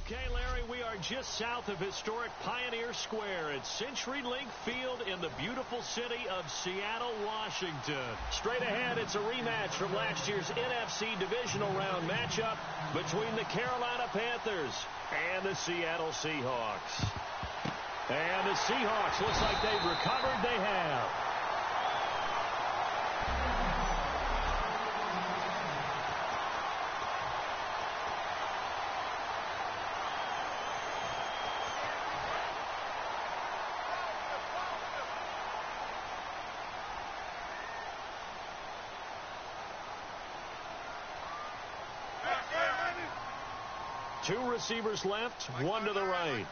Okay, Larry, we are just south of historic Pioneer Square at CenturyLink Field in the beautiful city of Seattle, Washington. Straight ahead, it's a rematch from last year's NFC Divisional Round matchup between the Carolina Panthers and the Seattle Seahawks. And the Seahawks, looks like they've recovered. They have. Two receivers left, one to the right.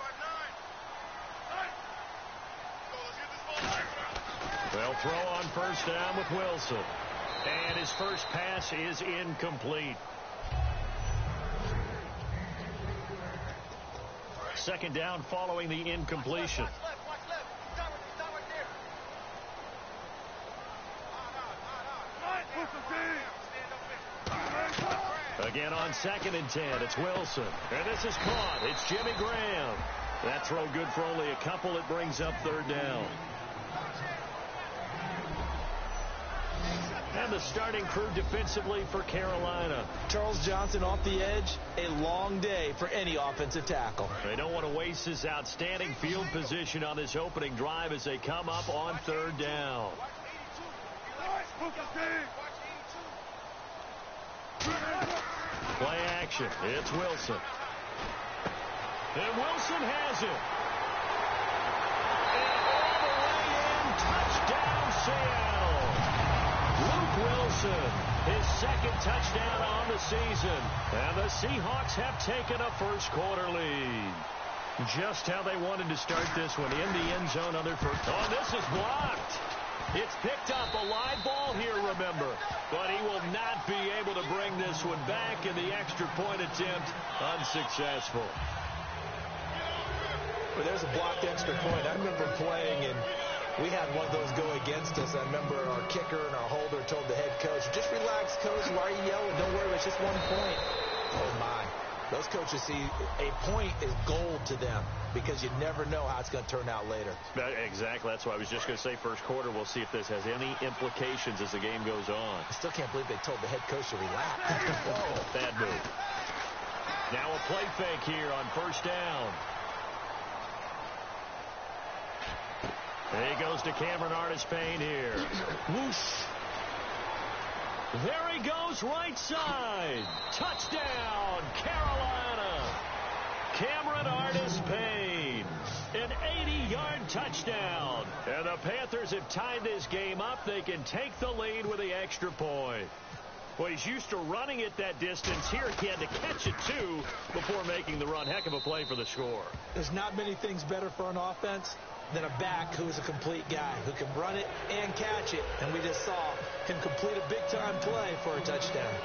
They'll throw on first down with Wilson. And his first pass is incomplete. Second down following the incompletion. Again on 2nd and 10, it's Wilson. And this is caught. It's Jimmy Graham. That throw good for only a couple. It brings up third down. And the starting crew defensively for Carolina. Charles Johnson off the edge. A long day for any offensive tackle. They don't want to waste this outstanding field position on this opening drive as they come up on third down. Play action. It's Wilson. And Wilson has it. And all the way in. Touchdown, Seattle. Luke Wilson, his second touchdown on the season. And the Seahawks have taken a first-quarter lead. Just how they wanted to start this one. In the end zone on their first. Oh, this is blocked. It's picked up. A live ball here, remember. But he will not be able to bring this one back, in the extra point attempt unsuccessful. Well, there's a blocked extra point. I remember playing, and we had one of those go against us. I remember our kicker and our holder told the head coach, just relax, coach. Why are you yelling? Don't worry, it's just 1 point. Oh, my. Those coaches see a point is gold to them because you never know how it's going to turn out later. Exactly. That's why I was just going to say first quarter. We'll see if this has any implications as the game goes on. I still can't believe they told the head coach to relax. Whoa, bad move. Now a play fake here on first down. There he goes to Cameron Artis-Payne here. Whoosh. There he goes, right side. Touchdown, Carolina. Cameron Artis-Payne. An 80-yard touchdown. And the Panthers have tied this game up. They can take the lead with the extra point. Well, he's used to running it that distance. Here he had to catch it, too, before making the run. Heck of a play for the score. There's not many things better for an offense than a back who is a complete guy, who can run it and catch it. And we just saw him complete a big-time play for a touchdown.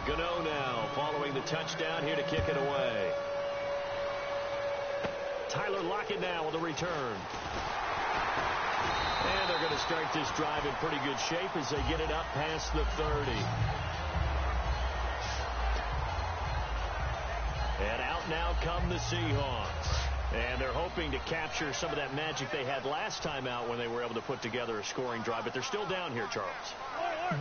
Gano now following the touchdown here to kick it away. Tyler Lockett now with the return. And they're going to start this drive in pretty good shape as they get it up past the 30. And out now come the Seahawks. And they're hoping to capture some of that magic they had last time out when they were able to put together a scoring drive. But they're still down here, Charles.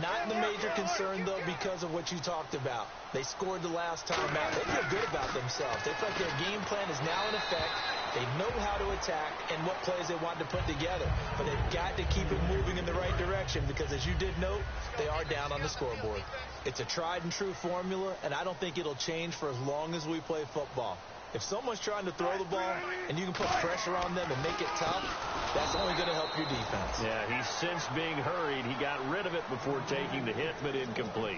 Not the major concern, though, because of what you talked about. They scored the last time out. They feel good about themselves. They feel like their game plan is now in effect. They know how to attack and what plays they want to put together. But they've got to keep it moving in the right direction because, as you did note, they are down on the scoreboard. It's a tried-and-true formula, and I don't think it'll change for as long as we play football. If someone's trying to throw the ball and you can put pressure on them and make it tough, that's only going to help your defense. Yeah, he's since being hurried. He got rid of it before taking the hit, but incomplete.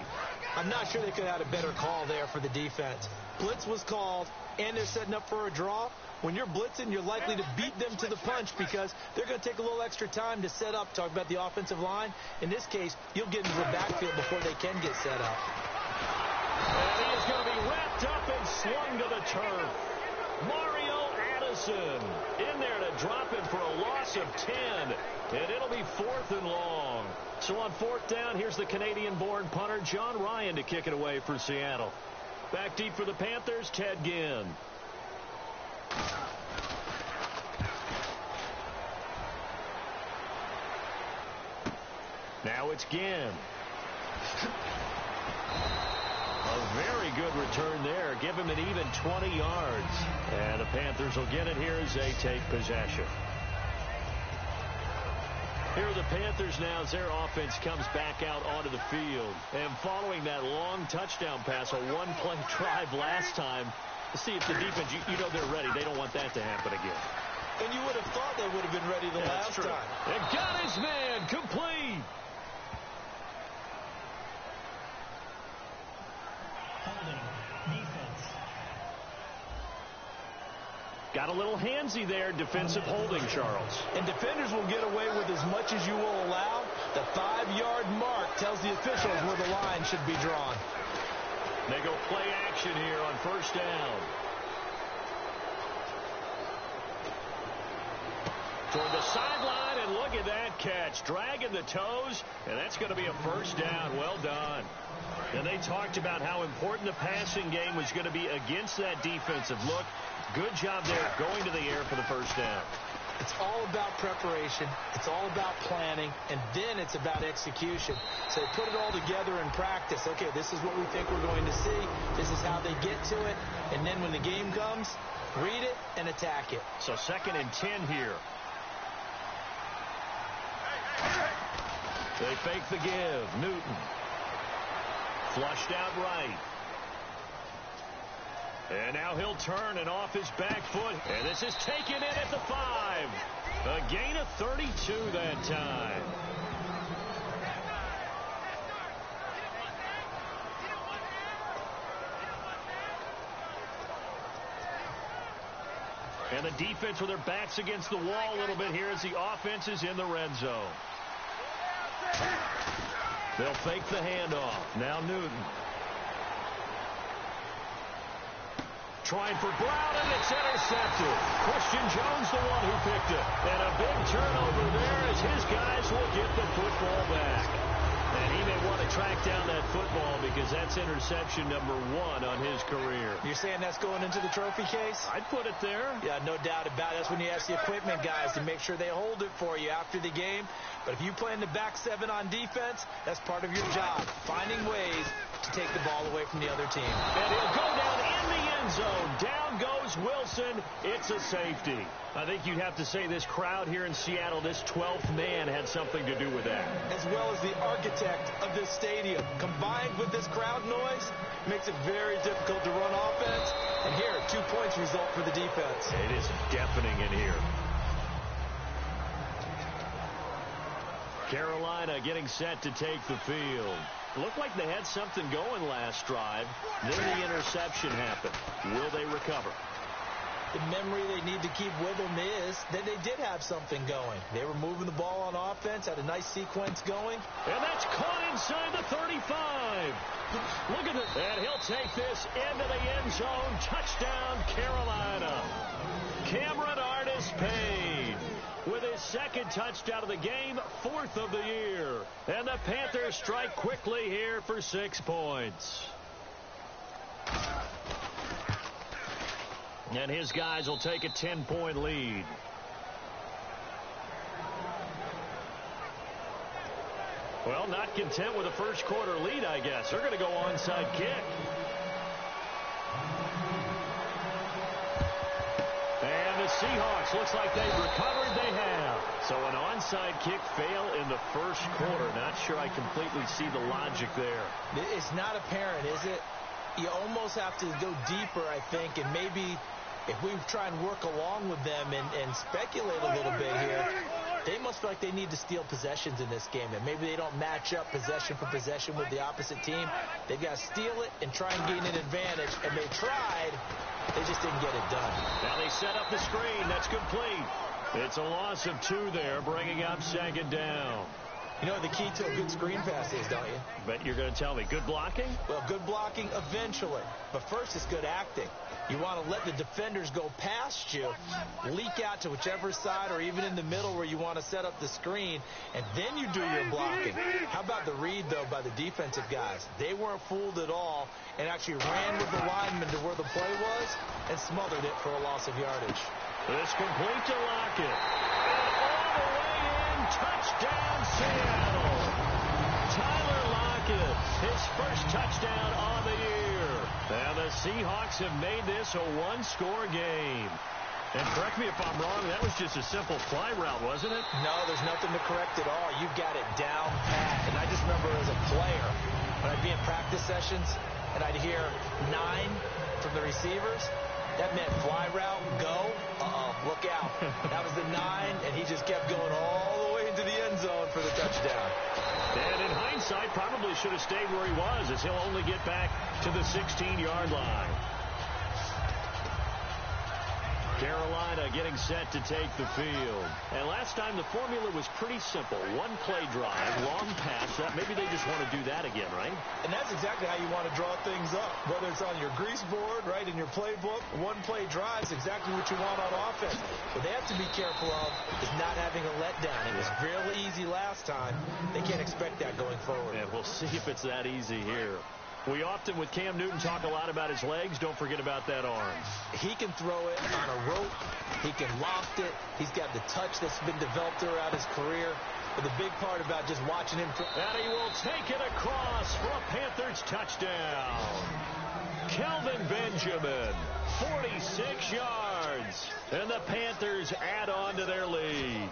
I'm not sure they could have had a better call there for the defense. Blitz was called, and they're setting up for a draw. When you're blitzing, you're likely to beat them to the punch because they're going to take a little extra time to set up. Talk about the offensive line. In this case, you'll get into the backfield before they can get set up. And he is going to be wrapped up and slung to the turf. Mario Addison in there to drop him for a loss of 10. And it'll be 4th and long. So on 4th down, here's the Canadian-born punter, John Ryan, to kick it away for Seattle. Back deep for the Panthers, Ted Ginn. Now it's Ginn. A very good return there. Give him an even 20 yards. And the Panthers will get it here as they take possession. Here are the Panthers now as their offense comes back out onto the field. And following that long touchdown pass, a one-play drive last time, to see if the defense, you know they're ready. They don't want that to happen again. And you would have thought they would have been ready the last time. And got his man complete. Got a little handsy there, defensive holding, Charles. And defenders will get away with as much as you will allow. The 5-yard mark tells the officials where the line should be drawn. They go play action here on first down. Toward the sideline, and look at that catch. Dragging the toes, and that's going to be a first down. Well done. And they talked about how important the passing game was going to be against that defensive look. Good job there going to the air for the first down. It's all about preparation. It's all about planning. And then it's about execution. So they put it all together in practice. Okay, this is what we think we're going to see. This is how they get to it. And then when the game comes, read it and attack it. So 2nd and 10 here. They fake the give. Newton. Flushed out right. And now he'll turn and off his back foot. And this is taken in at the 5. A gain of 32 that time. And the defense with their backs against the wall a little bit here as the offense is in the red zone. They'll fake the handoff. Now Newton. Trying for Brown, and it's intercepted. Christian Jones, the one who picked it. And a big turnover there as his guys will get the football back. And he may want to track down that football because that's interception number 1 on his career. You're saying that's going into the trophy case? I'd put it there. Yeah, no doubt about it. That's when you ask the equipment guys to make sure they hold it for you after the game. But if you play in the back 7 on defense, that's part of your job, finding ways to take the ball away from the other team. And he'll go down in the end zone. Down goes Wilson. It's a safety. I think you'd have to say this crowd here in Seattle, this 12th man had something to do with that. As well as the architect of this stadium. Combined with this crowd noise, makes it very difficult to run offense. And here, 2 points result for the defense. It is deafening in here. Carolina getting set to take the field. Looked like they had something going last drive. Then the interception happened. Will they recover? The memory they need to keep with them is that they did have something going. They were moving the ball on offense, had a nice sequence going. And that's caught inside the 35. Look at it. And he'll take this into the end zone. Touchdown, Carolina. Cameron Artis-Payne with his 2nd touchdown of the game, 4th of the year. And the Panthers strike quickly here for 6 points. And his guys will take a 10-point lead. Well, not content with a first quarter lead, I guess. They're going to go onside kick. And the Seahawks, looks like they've recovered. They have. So an onside kick fail in the first quarter. Not sure I completely see the logic there. It's not apparent, is it? You almost have to go deeper, I think, and maybe if we try and work along with them and speculate a little bit here, they must feel like they need to steal possessions in this game, and maybe they don't match up possession for possession with the opposite team. They've got to steal it and try and gain an advantage, and they tried. They just didn't get it done. Now they set up the screen. That's complete. It's a loss of 2 there, bringing up 2nd down. You know what the key to a good screen pass is, don't you? Bet you're going to tell me. Good blocking? Well, good blocking eventually. But first, it's good acting. You want to let the defenders go past you, leak out to whichever side or even in the middle where you want to set up the screen, and then you do your blocking. How about the read, though, by the defensive guys? They weren't fooled at all and actually ran with the lineman to where the play was and smothered it for a loss of yardage. It's complete to Lockett. And all the way in, touchdown Seattle. second. His first touchdown on the year. And the Seahawks have made this a one-score game. And correct me if I'm wrong, that was just a simple fly route, wasn't it? No, there's nothing to correct at all. You've got it down pat. And I just remember as a player, when I'd be in practice sessions, and I'd hear 9 from the receivers, that meant fly route, go, look out. That was the 9, and he just kept going all the way into the end zone for the touchdown. And in hindsight, probably should have stayed where he was, as he'll only get back to the 16-yard line. Carolina getting set to take the field. And last time the formula was pretty simple. One play drive, long pass. Maybe they just want to do that again, right? And that's exactly how you want to draw things up. Whether it's on your grease board, right, in your playbook, one play drive is exactly what you want on offense. What they have to be careful of is not having a letdown. It was real easy last time. They can't expect that going forward. And we'll see if it's that easy here. We often, with Cam Newton, talk a lot about his legs. Don't forget about that arm. He can throw it on a rope. He can loft it. He's got the touch that's been developed throughout his career. But the big part about just watching him... And he will take it across for a Panthers touchdown. Kelvin Benjamin, 46 yards. And the Panthers add on to their lead.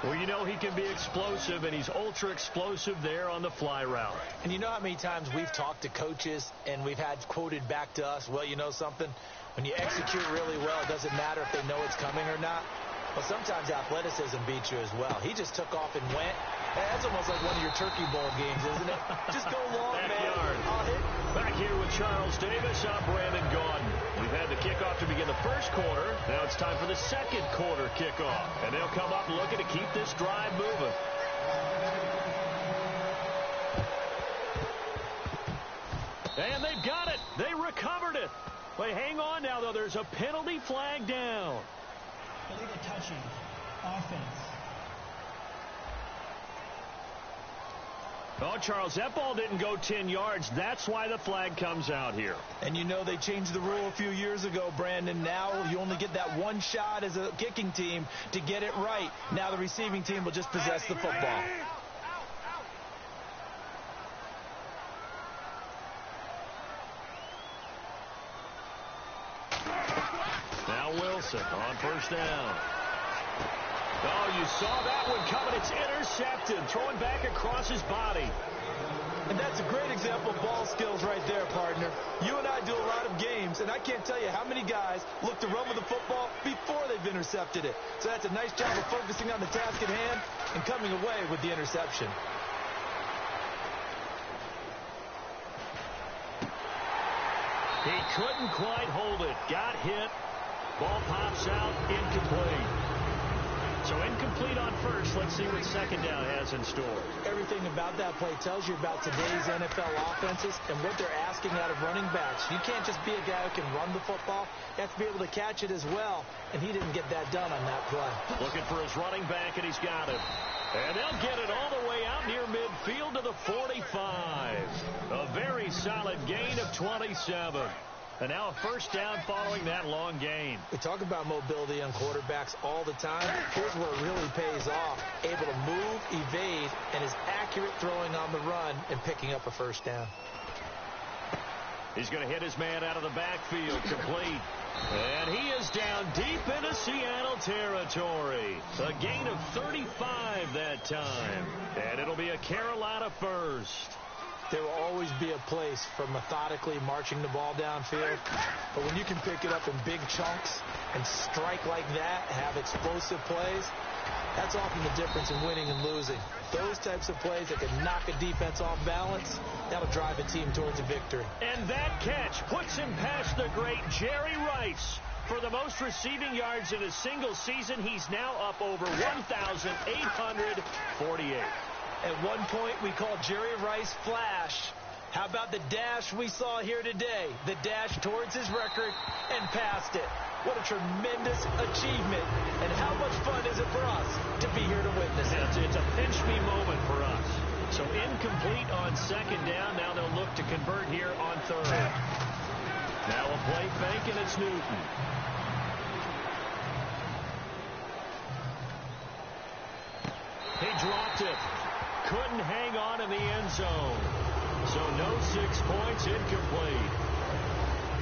Well, you know he can be explosive, and he's ultra-explosive there on the fly route. And you know how many times we've talked to coaches, and we've had quoted back to us, well, you know something? When you execute really well, it doesn't matter if they know it's coming or not. Well, sometimes athleticism beats you as well. He just took off and went. And that's almost like one of your Turkey Bowl games, isn't it? Just go long, Backyard. man. I'll hit. Back here with Charles Davis, I'm Brandon Gaudin. We've had the kickoff to begin the first quarter. Now it's time for the second quarter kickoff. And they'll come up looking to keep this drive moving. And they've got it. They recovered it. Wait, hang on now, though. There's a penalty flag down. Illegal touching. Offense. Oh, Charles, that ball didn't go 10 yards. That's why the flag comes out here. And you know they changed the rule a few years ago, Brandon. Now you only get that one shot as a kicking team to get it right. Now the receiving team will just possess the football. Now Wilson on first down. Oh, you saw that one coming. It's intercepted. Throwing back across his body. And that's a great example of ball skills right there, partner. You and I do a lot of games, and I can't tell you how many guys look to run with the football before they've intercepted it. So that's a nice job of focusing on the task at hand and coming away with the interception. He couldn't quite hold it. Got hit. Ball pops out. Incomplete. So incomplete on first. Let's see what second down has in store. Everything about that play tells you about today's NFL offenses and what they're asking out of running backs. You can't just be a guy who can run the football. You have to be able to catch it as well. And he didn't get that done on that play. Looking for his running back, and he's got it. And they'll get it all the way out near midfield to the 45. A very solid gain of 27. And now a first down following that long gain. We talk about mobility on quarterbacks all the time. Here's where it really pays off. Able to move, evade, and is accurate throwing on the run and picking up a first down. He's going to hit his man out of the backfield, complete. And he is down deep into Seattle territory. A gain of 35 that time. And it'll be a Carolina first. There will always be a place for methodically marching the ball downfield. But when you can pick it up in big chunks and strike like that, have explosive plays, that's often the difference in winning and losing. Those types of plays that can knock a defense off balance, that'll drive a team towards a victory. And that catch puts him past the great Jerry Rice. For the most receiving yards in a single season, he's now up over 1,848. At one point, we called Jerry Rice Flash. How about the dash we saw here today? The dash towards his record and past it. What a tremendous achievement. And how much fun is it for us to be here to witness it? It's a pinch-me moment for us. So incomplete on second down. Now they'll look to convert here on third. Now a play fake, and it's Newton. He dropped it. Couldn't hang on in the end zone. So no 6 points, incomplete.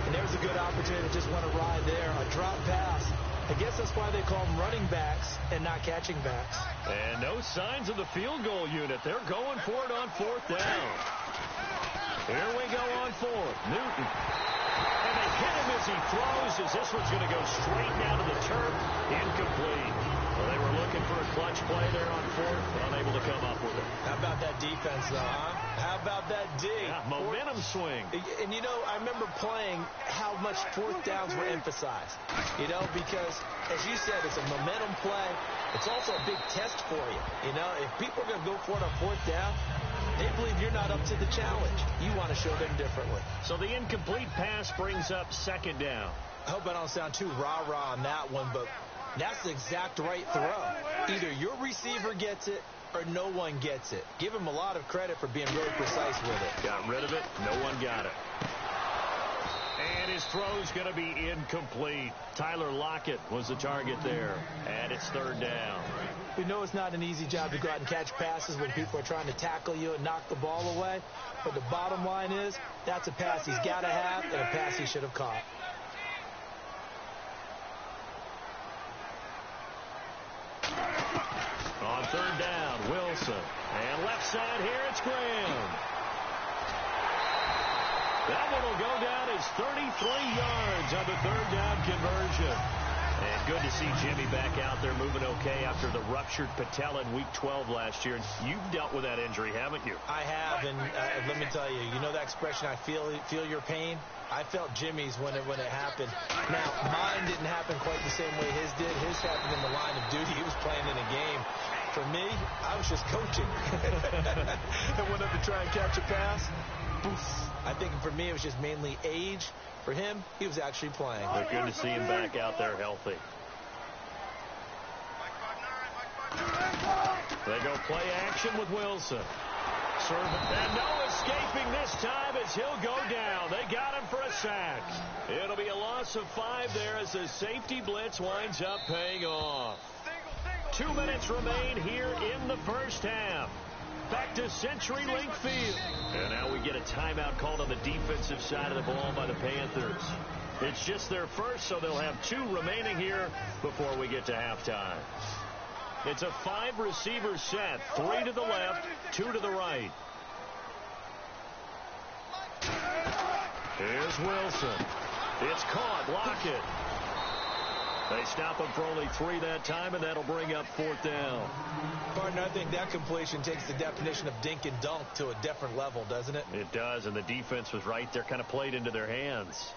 And there's a good opportunity to just want to ride there. A drop pass. I guess that's why they call them running backs and not catching backs. And no signs of the field goal unit. They're going for it on 4th down. Here we go on 4th. Newton. And they hit him as he throws, as this one's going to go straight down to the turf. Incomplete. Well, they were looking for a clutch play there on 4th, unable to come up with it. How about that defense, though, huh? How about that D? Yeah, momentum swing. And, you know, I remember playing how much 4th downs were emphasized. You know, because, as you said, it's a momentum play. It's also a big test for you. You know, if people are going to go for it on 4th down, they believe you're not up to the challenge. You want to show them differently. So the incomplete pass brings up 2nd down. I hope I don't sound too rah-rah on that one, but that's the exact right throw. Either your receiver gets it or no one gets it. Give him a lot of credit for being really precise with it. Got rid of it. No one got it. And his throw's going to be incomplete. Tyler Lockett was the target there. And it's 3rd down. We know it's not an easy job to go out and catch passes when people are trying to tackle you and knock the ball away. But the bottom line is, that's a pass he's got to have and a pass he should have caught. On 3rd down, Wilson. And left side here, it's Graham. That one will go down as 33 yards on the 3rd down conversion. And good to see Jimmy back out there moving okay after the ruptured patella in Week 12 last year. You've dealt with that injury, haven't you? I have, and let me tell you, you know that expression, I feel your pain? I felt Jimmy's when it happened. Now, mine didn't happen quite the same way his did. His happened in the line of duty. He was playing in a game. For me, I was just coaching. I went up to try and catch a pass. I think for me, it was just mainly age. For him, he was actually playing. But good to see him back out there healthy. They go play action with Wilson. And no escaping this time as he'll go down. They got him for a sack. It'll be a loss of 5 there as the safety blitz winds up paying off. 2 minutes remain here in the first half. Back to CenturyLink Field. And now we get a timeout called on the defensive side of the ball by the Panthers. It's just their first, so they'll have 2 remaining here before we get to halftime. It's a 5-receiver set. 3 to the left, 2 to the right. Here's Wilson. It's caught. Lockett. They stop him for only 3 that time, and that'll bring up 4th down. Partner, I think that completion takes the definition of dink and dunk to a different level, doesn't it? It does, and the defense was right there, kind of played into their hands.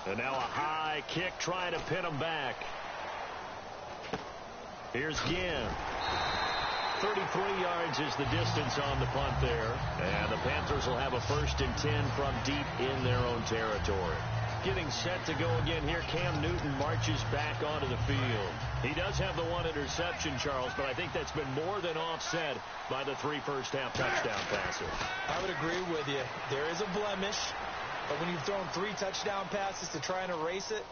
And now a high kick trying to pin him back. Here's Ginn. 33 yards is the distance on the punt there. And the Panthers will have a 1st and 10 from deep in their own territory. Getting set to go again here. Cam Newton marches back onto the field. He does have the 1 interception, Charles, but I think that's been more than offset by the 3 first-half touchdown passes. I would agree with you. There is a blemish, but when you've thrown 3 touchdown passes to try and erase it,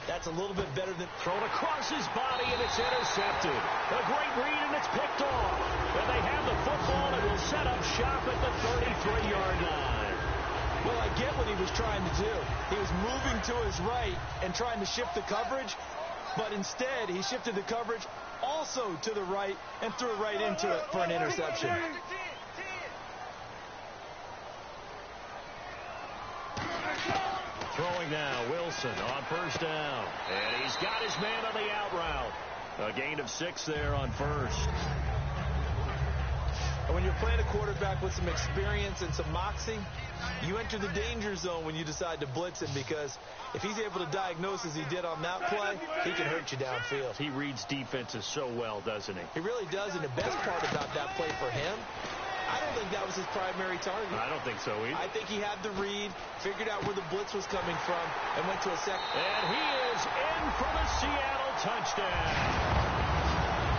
that's a little bit better than thrown across his body, and it's intercepted. A great read, and it's picked off. And they have the football, and will set up shop at the 33-yard line. Well, I get what he was trying to do. He was moving to his right and trying to shift the coverage, but instead he shifted the coverage also to the right and threw right into it for an interception. Throwing now, Wilson on 1st down. And he's got his man on the out route. A gain of 6 there on 1st. And when you're playing a quarterback with some experience and some moxie, you enter the danger zone when you decide to blitz him, because if he's able to diagnose as he did on that play, he can hurt you downfield. He reads defenses so well, doesn't he? He really does, and the best part about that play for him, I don't think that was his primary target. I don't think so either. I think he had the read, figured out where the blitz was coming from, and went to a second. And he is in for the Seattle touchdown.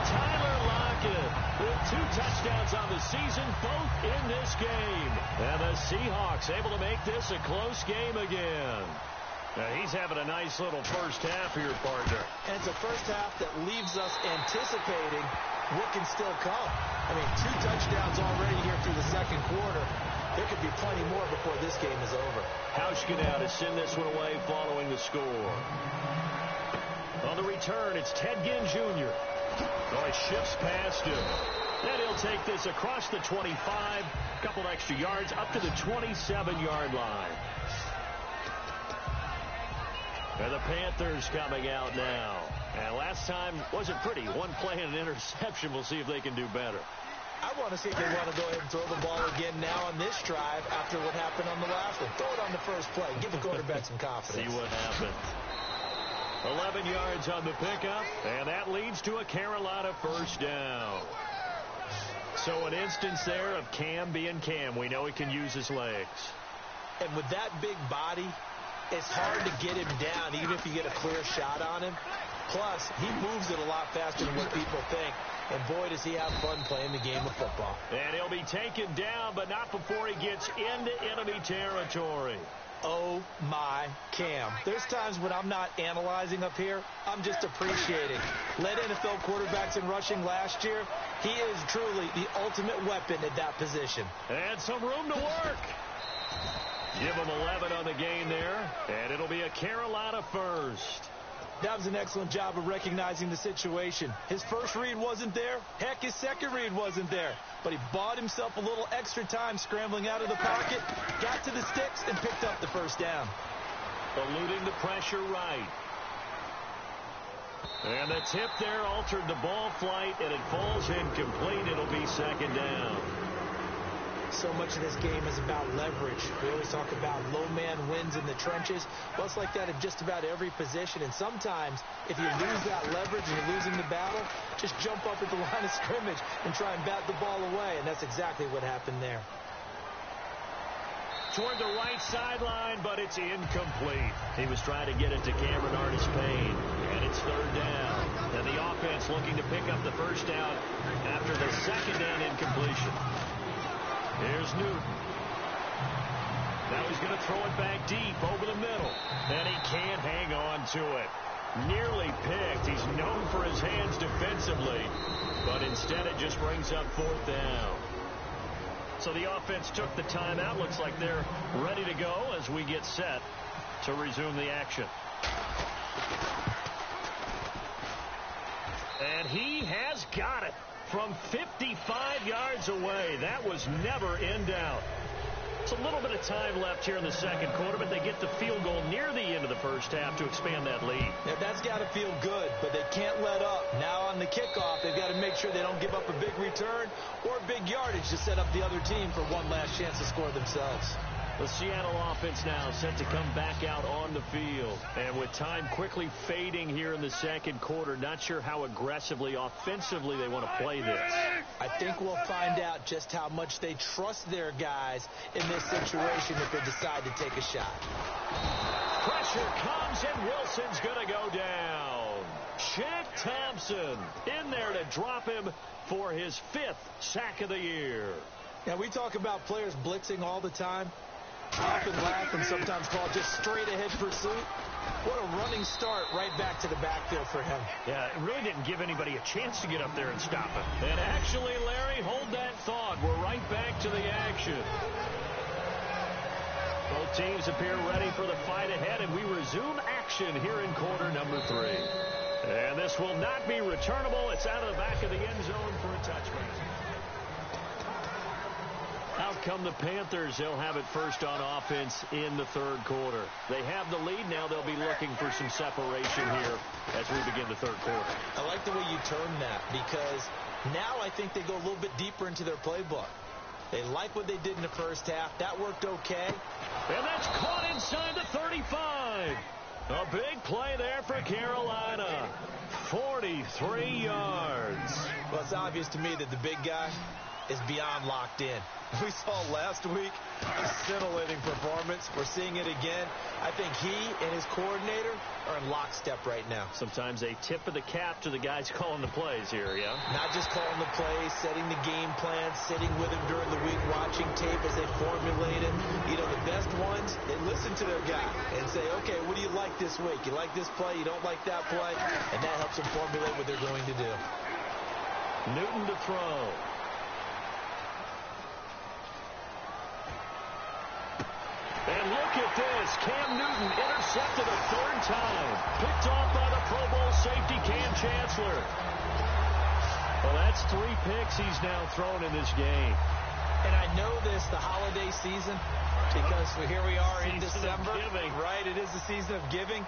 Tyler Lockett with 2 touchdowns on the season, both in this game. And the Seahawks able to make this a close game again. He's having a nice little first half here, partner. And it's a first half that leaves us anticipating what can still come. I mean, 2 touchdowns already here through the second quarter. There could be plenty more before this game is over. Hauschka now to send this one away following the score. On the return, it's Ted Ginn Jr. Oh, it shifts past him. And he'll take this across the 25, a couple extra yards, up to the 27-yard line. And the Panthers coming out now. And last time wasn't pretty. One play and an interception. We'll see if they can do better. I want to see if they want to go ahead and throw the ball again now on this drive after what happened on the last one. Throw it on the first play. Give the quarterback some confidence. See what happens. 11 yards on the pickup, and that leads to a Carolina first down. So an instance there of Cam being Cam. We know he can use his legs. And with that big body, it's hard to get him down, even if you get a clear shot on him. Plus, he moves it a lot faster than what people think. And boy, does he have fun playing the game of football. And he'll be taken down, but not before he gets into enemy territory. Oh, my Cam. There's times when I'm not analyzing up here. I'm just appreciating. Led NFL quarterbacks in rushing last year. He is truly the ultimate weapon at that position. And some room to work. Give him 11 on the gain there, and it'll be a Carolina first. That was an excellent job of recognizing the situation. His first read wasn't there. Heck, his second read wasn't there. But he bought himself a little extra time scrambling out of the pocket, got to the sticks, and picked up the first down. Eluding the pressure right. And the tip there altered the ball flight, and it falls incomplete. It'll be second down. So much of this game is about leverage. We always talk about low man wins in the trenches. Well, it's like that in just about every position. And sometimes, if you lose that leverage and you're losing the battle, just jump up at the line of scrimmage and try and bat the ball away. And that's exactly what happened there. Toward the right sideline, but it's incomplete. He was trying to get it to Cameron Artis-Payne, and it's third down. And the offense looking to pick up the first down after the second down incompletion. Here's Newton. Now he's going to throw it back deep over the middle. And he can't hang on to it. Nearly picked. He's known for his hands defensively. But instead it just brings up fourth down. So the offense took the timeout. Looks like they're ready to go as we get set to resume the action. And he has got it. From 55 yards away. That was never in doubt. It's a little bit of time left here in the second quarter, but they get the field goal near the end of the first half to expand that lead. Yeah, that's got to feel good, but they can't let up. Now on the kickoff, they've got to make sure they don't give up a big return or big yardage to set up the other team for one last chance to score themselves. The Seattle offense now set to come back out on the field. And with time quickly fading here in the second quarter, not sure how aggressively, offensively they want to play this. I think we'll find out just how much they trust their guys in this situation if they decide to take a shot. Pressure comes, and Wilson's going to go down. Shaq Thompson in there to drop him for his 5th sack of the year. Now, we talk about players blitzing all the time. Often laugh and sometimes call just straight-ahead pursuit. What a running start right back to the backfield for him. Yeah, it really didn't give anybody a chance to get up there and stop him. And actually, Larry, hold that thought. We're right back to the action. Both teams appear ready for the fight ahead, and we resume action here in quarter number 3. And this will not be returnable. It's out of the back of the end zone for a touchback. Out come the Panthers. They'll have it first on offense in the third quarter. They have the lead. Now they'll be looking for some separation here as we begin the third quarter. I like the way you term that because now I think they go a little bit deeper into their playbook. They like what they did in the first half. That worked okay. And that's caught inside the 35. A big play there for Carolina. 43 yards. Well, it's obvious to me that the big guy is beyond locked in. We saw last week a scintillating performance. We're seeing it again. I think he and his coordinator are in lockstep right now. Sometimes a tip of the cap to the guys calling the plays here, yeah? Not just calling the plays, setting the game plan, sitting with him during the week, watching tape as they formulate it. You know, the best ones, they listen to their guy and say, okay, what do you like this week? You like this play? You don't like that play? And that helps them formulate what they're going to do. Newton to throw. And look at this. Cam Newton intercepted a third time. Picked off by the Pro Bowl safety Cam Chancellor. Well, that's 3 picks he's now thrown in this game. And I know this, the holiday season, because here we are in December. Right, it is the season of giving.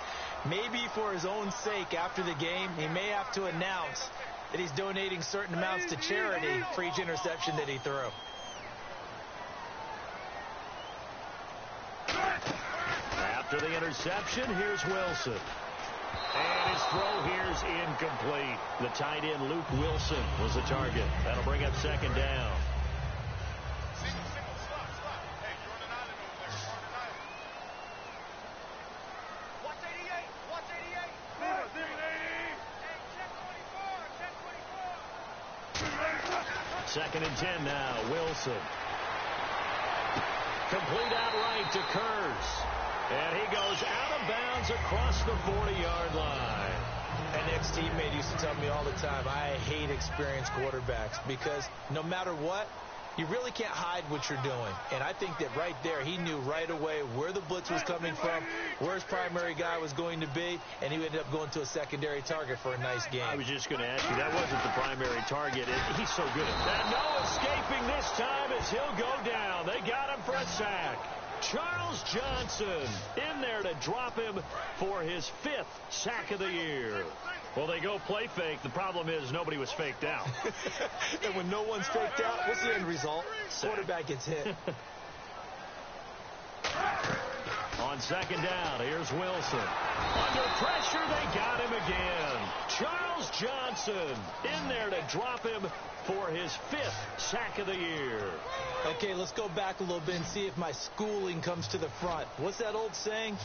Maybe for his own sake after the game, he may have to announce that he's donating certain amounts to charity for each interception that he threw. After the interception, here's Wilson. And his throw here's incomplete. The tight end, Luke Wilson, was the target. That'll bring up second down. Second and 10 now. Wilson. Complete outright to Kurz. And he goes out of bounds across the 40-yard line. An ex-teammate used to tell me all the time, I hate experienced quarterbacks because no matter what, you really can't hide what you're doing. And I think that right there, he knew right away where the blitz was coming from, where his primary guy was going to be, and he ended up going to a secondary target for a nice game. I was just going to ask you, that wasn't the primary target. He's so good at that. And no escaping this time as he'll go down. They got him for a sack. Charles Johnson in there to drop him for his 5th sack of the year. Well, they go play fake. The problem is nobody was faked out. And when no one's faked out, what's the end result? Quarterback gets hit. On second down, here's Wilson. Under pressure, they got him again. Charles Johnson in there to drop him for his 5th sack of the year. Okay, let's go back a little bit and see if my schooling comes to the front. What's that old saying?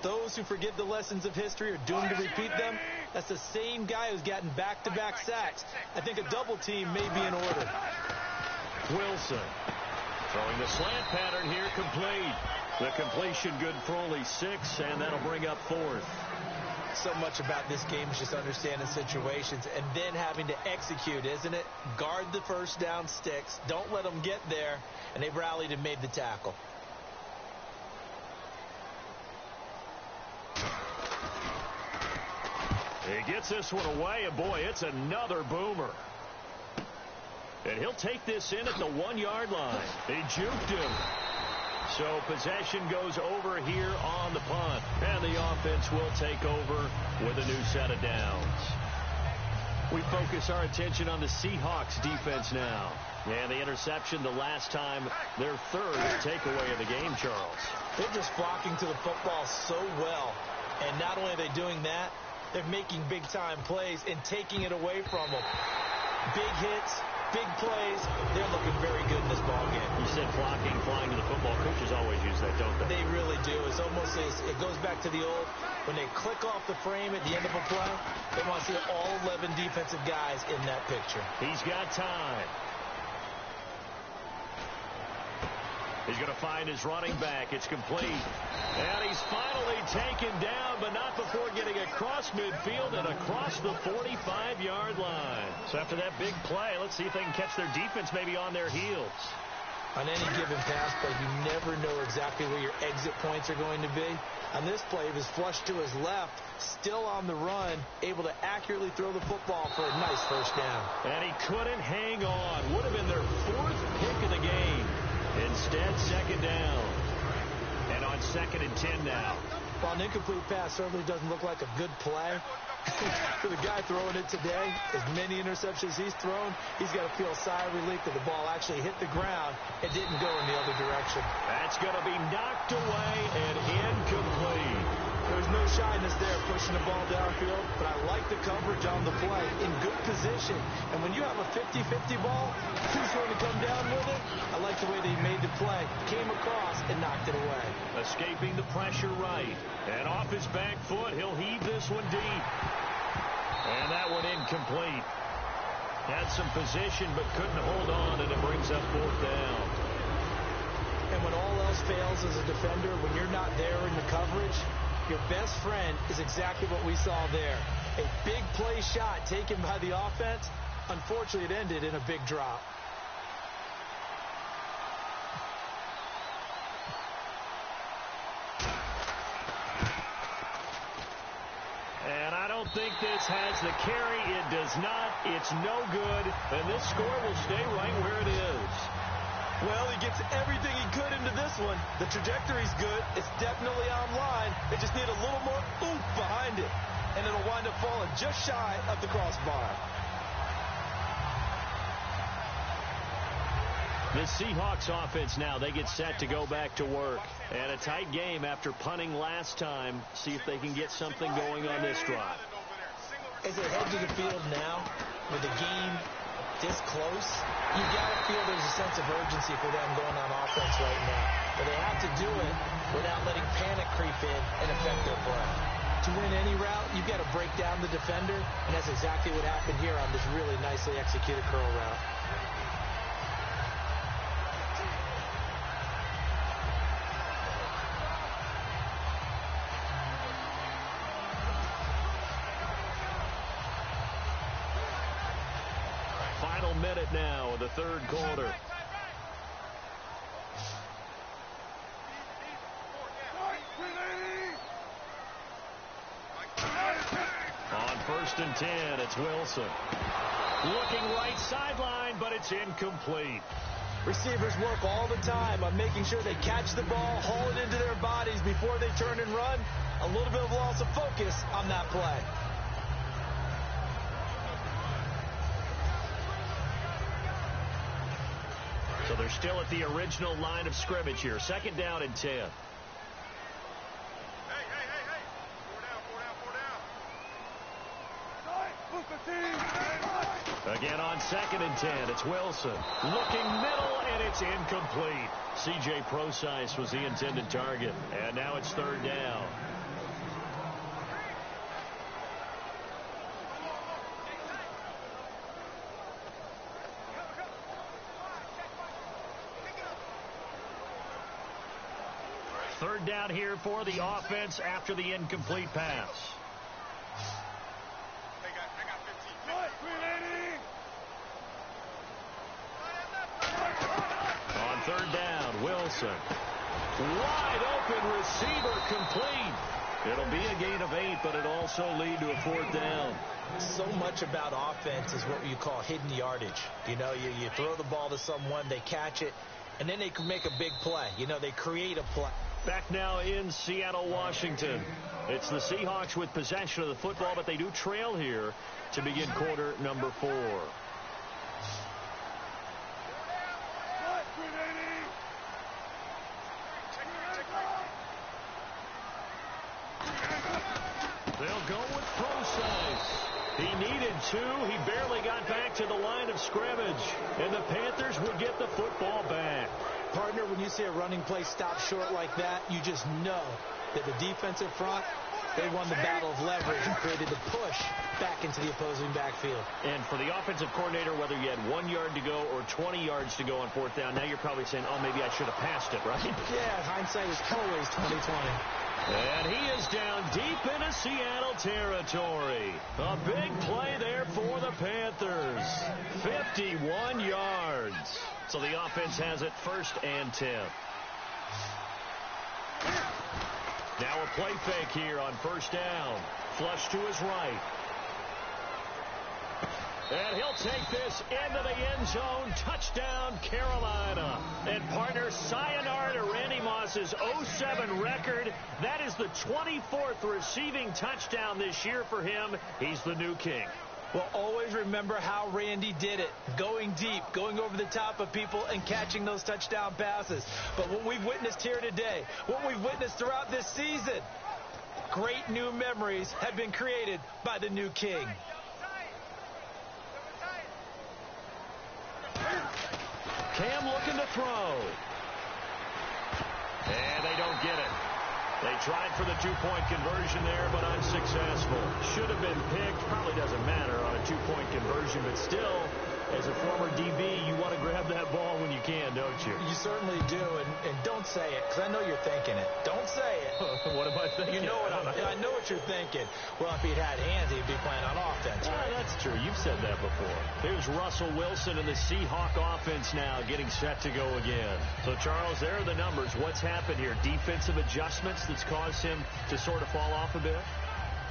Those who forget the lessons of history are doomed to repeat them. That's the same guy who's gotten back-to-back sacks. I think a double team may be in order. Wilson throwing the slant pattern here, complete. The completion good for only 6, and that'll bring up 4th. So much about this game is just understanding situations and then having to execute, isn't it? Guard the first down sticks. Don't let them get there. And they've rallied and made the tackle. He gets this one away, and boy, it's another boomer. And he'll take this in at the 1-yard line. They juked him. So possession goes over here on the punt. And the offense will take over with a new set of downs. We focus our attention on the Seahawks defense now. And the interception the last time, their 3rd takeaway of the game, Charles. They're just flocking to the football so well. And not only are they doing that, they're making big-time plays and taking it away from them. Big hits, big plays. They're looking very good in this ballgame. You said flocking, flying to the football. Coaches always use that, don't they? They really do. It's almost it goes back to the old, when they click off the frame at the end of a play, they want to see all 11 defensive guys in that picture. He's got time. He's going to find his running back. It's complete. And he's finally taken down, but not before getting across midfield and across the 45-yard line. So after that big play, let's see if they can catch their defense maybe on their heels. On any given pass play, you never know exactly where your exit points are going to be. On this play, he was flushed to his left, still on the run, able to accurately throw the football for a nice first down. And he couldn't hang on. Would have been their 4th pick of the game. Instead, second down. And on second and 10 now. Well, an incomplete pass certainly doesn't look like a good play. For the guy throwing it today, as many interceptions he's thrown, he's got to feel a sigh of relief that the ball actually hit the ground and didn't go in the other direction. That's going to be knocked away and incomplete. There's no shyness there pushing the ball downfield, but I like the coverage on the play in good position. And when you have a 50-50 ball, who's going to come down with it? I like the way they made the play, came across, and knocked it away. Escaping the pressure right. And off his back foot, he'll heave this one deep. And that one incomplete. Had some position, but couldn't hold on, and it brings up 4th down. And when all else fails as a defender, when you're not there in the coverage, your best friend is exactly what we saw there. A big play shot taken by the offense. Unfortunately, it ended in a big drop. And I don't think this has the carry. It does not. It's no good. And this score will stay right where it is. Well, he gets everything he could into this one. The trajectory's good. It's definitely online. They just need a little more oomph behind it. And it'll wind up falling just shy of the crossbar. The Seahawks offense now, they get set to go back to work. And a tight game after punting last time. See if they can get something going on this drive. As they head to the field now, with the game this close, you got to feel there's a sense of urgency for them going on offense right now. But they have to do it without letting panic creep in and affect their play. To win any route, you've got to break down the defender, and that's exactly what happened here on this really nicely executed curl route. Final minute now of the 3rd quarter. On 1st and 10, it's Wilson. Looking right sideline, but it's incomplete. Receivers work all the time on making sure they catch the ball, haul it into their bodies before they turn and run. A little bit of loss of focus on that play. So they're still at the original line of scrimmage here. 2nd down and 10. Again on 2nd and 10, it's Wilson. Looking middle, and it's incomplete. C.J. Procise was the intended target. And now it's 3rd down. Third down here for the offense after the incomplete pass. On 3rd down, Wilson. Wide open receiver complete. It'll be a gain of 8, but it'll also lead to a 4th down. So much about offense is what you call hidden yardage. You know, you throw the ball to someone, they catch it, and then they can make a big play. You know, they create a play. Back now in Seattle, Washington. It's the Seahawks with possession of the football, but they do trail here to begin quarter number 4. They'll go with Procise. He needed 2. He barely got back to the line of scrimmage. And the Panthers would get the football back. Partner, when you see a running play stop short like that, you just know that the defensive front, they won the battle of leverage and created the push back into the opposing backfield. And for the offensive coordinator, whether you had 1 yard to go or 20 yards to go on 4th down, now you're probably saying, oh, maybe I should have passed it, right? Yeah, hindsight is always 20/20. And he is down deep into Seattle territory. A big play there for the Panthers. 51 yards. So the offense has it 1st and 10. Now a play fake here on 1st down. Flush to his right. And he'll take this into the end zone. Touchdown, Carolina. And partner, sayonara to Randy Moss's 07 record. That is the 24th receiving touchdown this year for him. He's the new king. Well, always remember how Randy did it. Going deep, going over the top of people, and catching those touchdown passes. But what we've witnessed here today, what we've witnessed throughout this season, Great new memories have been created by the new king. Cam looking to throw. And they don't get it. They tried for the two-point conversion there, but unsuccessful. Should have been picked. Probably doesn't matter on a two-point conversion, but still, as a former DB, you want to grab that ball when you can, don't you? You certainly do, and don't say it, because I know you're thinking it. Don't say it. What am I thinking? You know what I know what you're thinking. Well, if he'd had hands, he'd be playing on offense, right? That's true. You've said that before. Here's Russell Wilson and the Seahawk offense now getting set to go again. So, Charles, there are the numbers. What's happened here? Defensive adjustments that's caused him to sort of fall off a bit?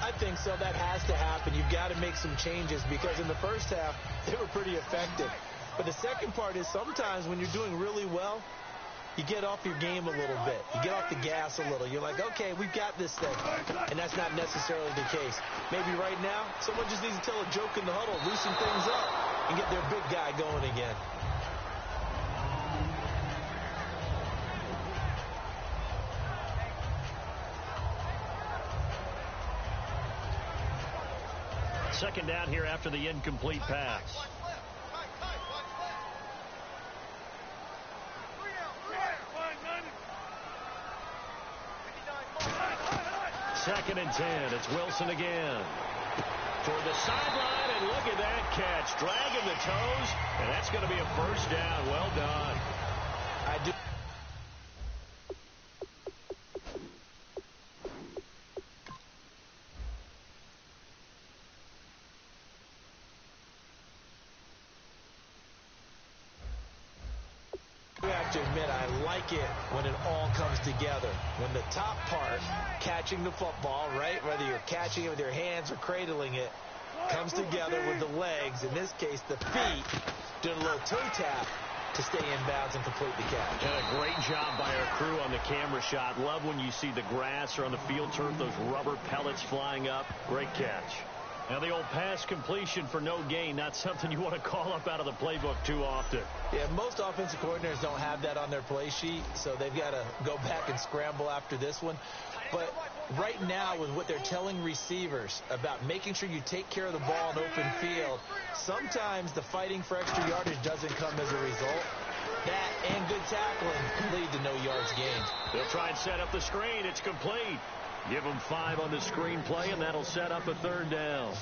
I think so. That has to happen. You've got to make some changes because in the first half, they were pretty effective. But the second part is sometimes when you're doing really well, you get off your game a little bit. You get off the gas a little. You're like, okay, we've got this thing. And that's not necessarily the case. Maybe right now, someone just needs to tell a joke in the huddle, loosen things up, and get their big guy going again. Second down here after the incomplete pass. Second and 10. It's Wilson again. Toward the sideline, and look at that catch. Dragging the toes, and that's going to be a first down. Well done. I do. To admit, I like it when it all comes together. When the top part, catching the football, right, whether you're catching it with your hands or cradling it, comes together with the legs, in this case the feet, doing a little toe tap to stay in bounds and complete the catch. And a great job by our crew on the camera shot. Love when you see the grass or on the field turf, those rubber pellets flying up. Great catch. Now the old pass completion for no gain, not something you want to call up out of the playbook too often. Yeah, most offensive coordinators don't have that on their play sheet, so they've got to go back and scramble after this one. But right now, with what they're telling receivers about making sure you take care of the ball in open field, sometimes the fighting for extra yardage doesn't come as a result. That and good tackling can lead to no yards gained. They'll try and set up the screen. It's complete. Give them 5 on the screen play, and that'll set up a third down.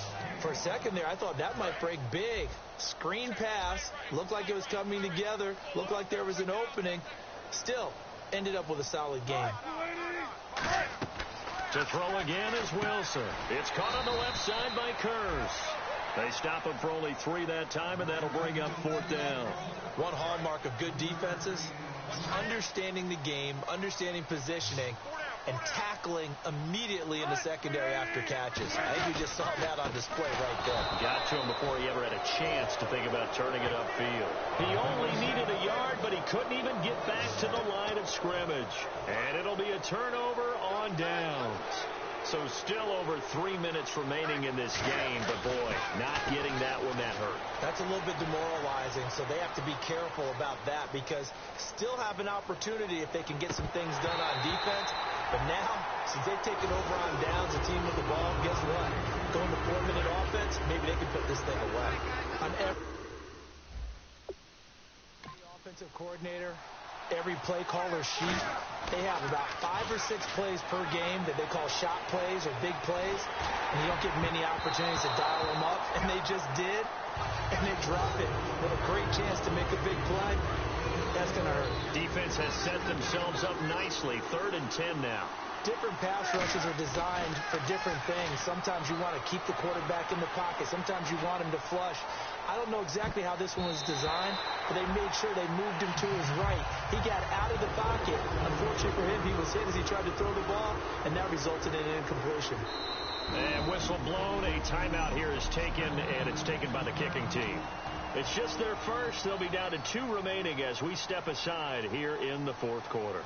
For a second there, I thought that might break big. Screen pass. Looked like it was coming together. Looked like there was an opening. Still, ended up with a solid game. To throw again is Wilson. It's caught on the left side by Kurz. They stop him for only 3 that time, and that'll bring up 4th down. One hallmark of good defenses, understanding the game, understanding positioning, and tackling immediately in the secondary after catches. I think we just saw that on display right there. Got to him before he ever had a chance to think about turning it upfield. He only needed a yard, but he couldn't even get back to the line of scrimmage. And it'll be a turnover on downs. So still over 3 minutes remaining in this game, but boy, not getting that one, that hurt. That's a little bit demoralizing, so they have to be careful about that because still have an opportunity if they can get some things done on defense. But now, since they've taken over on downs, the team with the ball, guess what? Going to 4-minute offense, maybe they can put this thing away. On every offensive coordinator, every play caller sheet, they have about 5 or 6 plays per game that they call shot plays or big plays, and you don't get many opportunities to dial them up, and they just did, and they drop it with a great chance to make a big play. That's going to hurt. Defense has set themselves up nicely. 3rd and 10 now. Different pass rushes are designed for different things. Sometimes you want to keep the quarterback in the pocket. Sometimes you want him to flush. I don't know exactly how this one was designed, but they made sure they moved him to his right. He got out of the pocket. Unfortunately for him, he was hit as he tried to throw the ball, and that resulted in an incompletion. And whistle blown. A timeout here is taken, and it's taken by the kicking team. It's just their first. They'll be down to 2 remaining as we step aside here in the 4th quarter.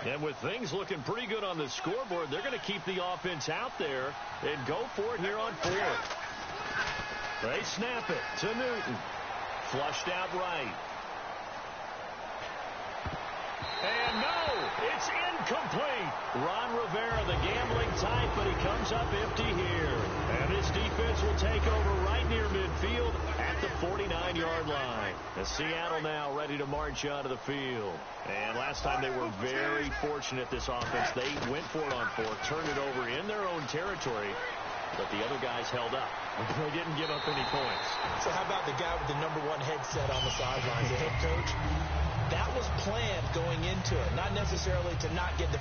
And with things looking pretty good on the scoreboard, they're going to keep the offense out there and go for it here on 4th. They snap it to Newton. Flushed out right. And no, it's incomplete. Ron Rivera, the gambling type, but he comes up empty here. And this defense will take over right near midfield at the 49-yard line. And Seattle now ready to march onto the field. And last time they were very fortunate, this offense. They went for it on fourth, turned it over in their own territory, but the other guys held up. They didn't give up any points. So how about the guy with the #1 headset on the sidelines, the head coach? That was planned going into it, not necessarily to not get the